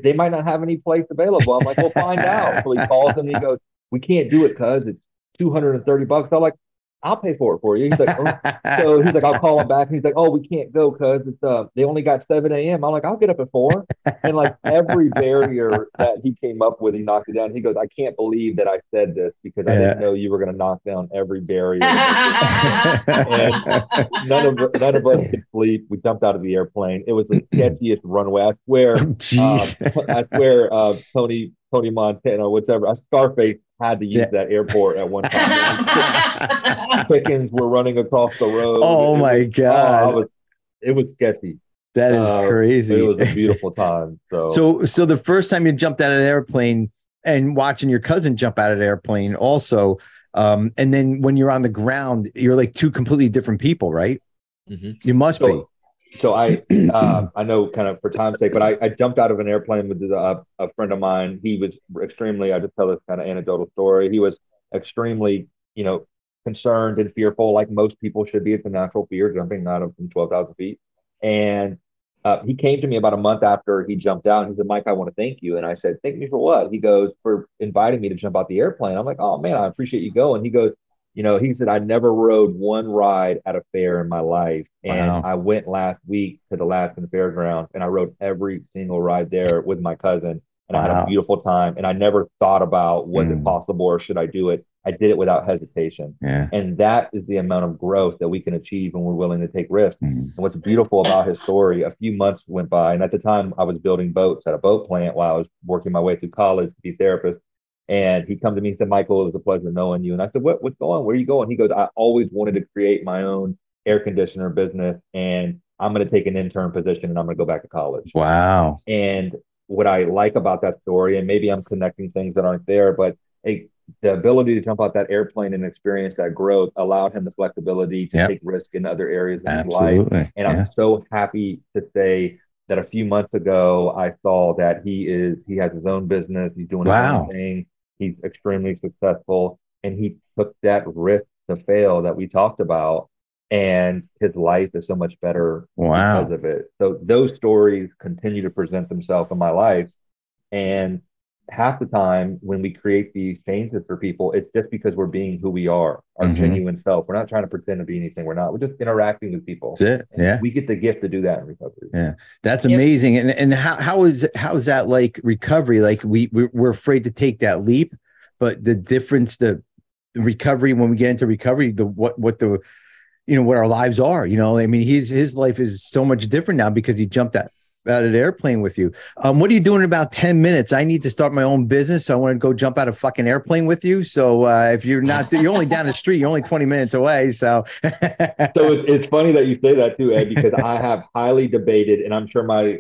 they might not have any place available." I'm like, "We'll find out." So he calls him and he goes, "We can't do it, cuz it's $230." I'm like, "I'll pay for it for you." He's like, "Oh." So he's like, "I'll call him back." And he's like, "Oh, we can't go because it's they only got 7 a.m. I'm like, "I'll get up at 4." And like every barrier that he came up with, he knocked it down. He goes, "I can't believe that I said this because I didn't know you were going to knock down every barrier." And none of us could sleep. We jumped out of the airplane. It was the sketchiest runway. I swear. I swear, Tony Montana, whatever. Scarface had to use that airport at one time. Chickens were running across the road. Oh my God. It was sketchy. That is crazy. It was a beautiful time. So the first time you jumped out of an airplane and watching your cousin jump out of an airplane also, and then when you're on the ground, you're like two completely different people, right? You must be. So I know kind of for time's sake, but I jumped out of an airplane with a friend of mine. He was extremely, I just tell this kind of anecdotal story. He was extremely, concerned and fearful, like most people should be. It's a natural fear jumping out of from 12,000 feet. And he came to me about a month after he jumped out and he said, Mike, I want to thank you. And I said, thank me for what? He goes, for inviting me to jump out the airplane. I'm like, oh man, I appreciate you going. He goes, he said, I never rode one ride at a fair in my life. And Wow. I went last week to the Alaskan Fairgrounds and I rode every single ride there with my cousin. And I had a beautiful time. And I never thought about, was it possible or should I do it? I did it without hesitation. Yeah. And that is the amount of growth that we can achieve when we're willing to take risks. And what's beautiful about his story, a few months went by. And at the time I was building boats at a boat plant while I was working my way through college to be a therapist. And he come to me and said, Michael, it was a pleasure knowing you. And I said, what's going on? Where are you going? He goes, I always wanted to create my own air conditioner business. And I'm going to take an intern position and I'm going to go back to college. Wow. And what I like about that story, and maybe I'm connecting things that aren't there, but the ability to jump out that airplane and experience that growth allowed him the flexibility to take risk in other areas of his life. And I'm so happy to say that a few months ago, I saw that he has his own business. He's doing his own thing. He's extremely successful. And he took that risk to fail that we talked about. And his life is so much better because of it. So those stories continue to present themselves in my life. And half the time when we create these changes for people, it's just because we're being who we are, our genuine self. We're not trying to pretend to be anything we're not. We're just interacting with people. That's it. Yeah. We get the gift to do that in recovery. Yeah. That's amazing. And how is that like recovery? Like we're afraid to take that leap, but the difference, the recovery, when we get into recovery, what our lives are, I mean, his life is so much different now because he jumped out of the airplane with you. What are you doing in about 10 minutes? I need to start my own business. So I want to go jump out of fucking airplane with you. So if you're only down the street, you're only 20 minutes away. So it's funny that you say that too, Ed, because I have highly debated, and I'm sure my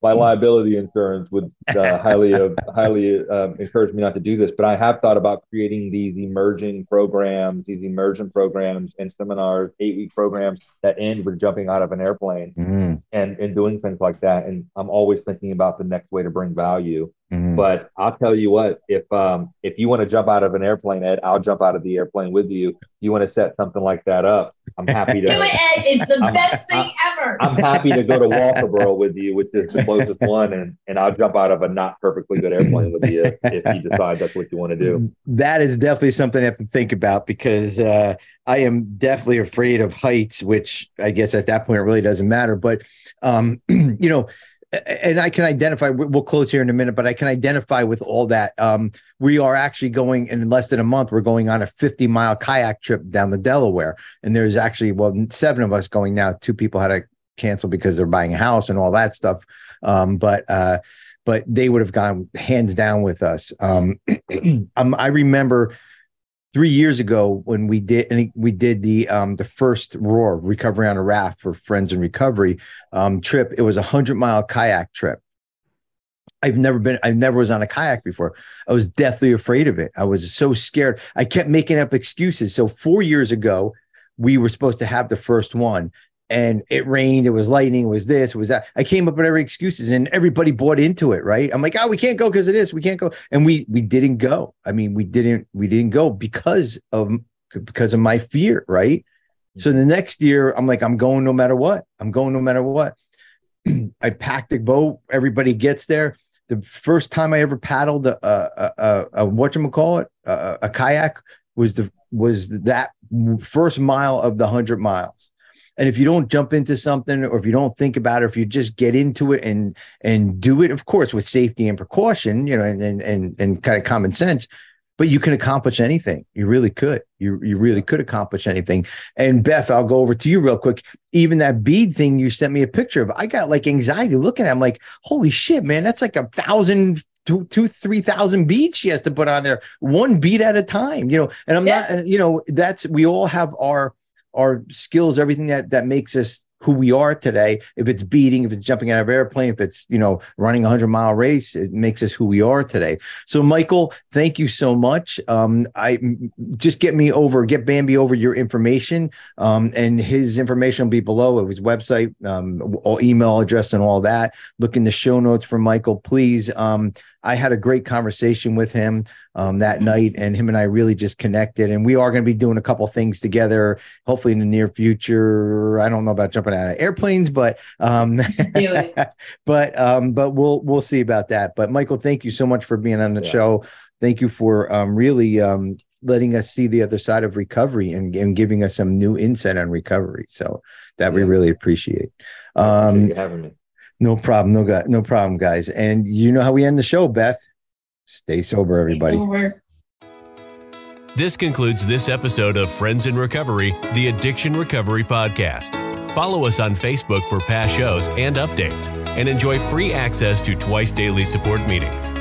liability insurance would highly encourage me not to do this, but I have thought about creating these immersion programs and seminars, 8-week programs that end with jumping out of an airplane and doing things like that. And I'm always thinking about the next way to bring value. But I'll tell you what, if you want to jump out of an airplane, Ed, I'll jump out of the airplane with you. You want to set something like that up, I'm happy to. Do it, Ed. It's the best thing ever. I'm happy to go to Walterboro with you, which is the closest one, and I'll jump out of a not perfectly good airplane with you if you decide that's what you want to do. That is definitely something I have to think about because I am definitely afraid of heights, which I guess at that point it really doesn't matter. But and I can identify, we'll close here in a minute, but I can identify with all that. We are actually going in less than a month. We're going on a 50-mile kayak trip down the Delaware. And there's actually, 7 of us going now. 2 people had to cancel because they're buying a house and all that stuff. But they would have gone hands down with us. I remember 3 years ago when we did the first ROAR, Recovery on a Raft for Friends in Recovery trip. It was a 100-mile kayak trip. I never was on a kayak before. I was deathly afraid of it. I was so scared. I kept making up excuses. So 4 years ago, we were supposed to have the first one. And it rained, it was lightning, it was this, it was that. I came up with every excuses and everybody bought into it, right? I'm like, we can't go because of this, we can't go. And we didn't go. I mean, we didn't go because of my fear, right? So the next year, I'm like, I'm going no matter what. I packed the boat, everybody gets there. The first time I ever paddled a kayak was that first mile of the 100 miles. And if you don't jump into something, or if you don't think about it, if you just get into it and do it, of course, with safety and precaution, and kind of common sense, but you can accomplish anything. You really could. You really could accomplish anything. And Beth, I'll go over to you real quick. Even that bead thing you sent me a picture of, I got like anxiety looking at it. I'm like, holy shit, man, that's like 1,000, 2,000-3,000 beads she has to put on there, one bead at a time, and I'm not, we all have our skills, everything that makes us who we are today. If it's beating, if it's jumping out of an airplane, if it's, running a 100-mile race, it makes us who we are today. So Michael, thank you so much. I just get Bambi over your information, and his information will be below, his website, email address and all that. Look in the show notes for Michael, please. I had a great conversation with him that night, and him and I really just connected, and we are going to be doing a couple things together, hopefully in the near future. I don't know about jumping out of airplanes, but do it. but we'll see about that. But Michael, thank you so much for being on the show. Thank you for really letting us see the other side of recovery and giving us some new insight on recovery. So that we really appreciate. Appreciate you having me. No problem. No problem, guys. And you know how we end the show, Beth. Stay sober, everybody. Stay sober. This concludes this episode of Friends in Recovery, the Addiction Recovery Podcast. Follow us on Facebook for past shows and updates, and enjoy free access to twice daily support meetings.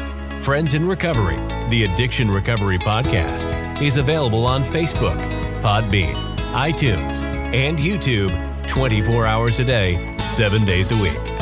Friends in Recovery, the Addiction Recovery Podcast, is available on Facebook, Podbean, iTunes, and YouTube 24 hours a day, 7 days a week.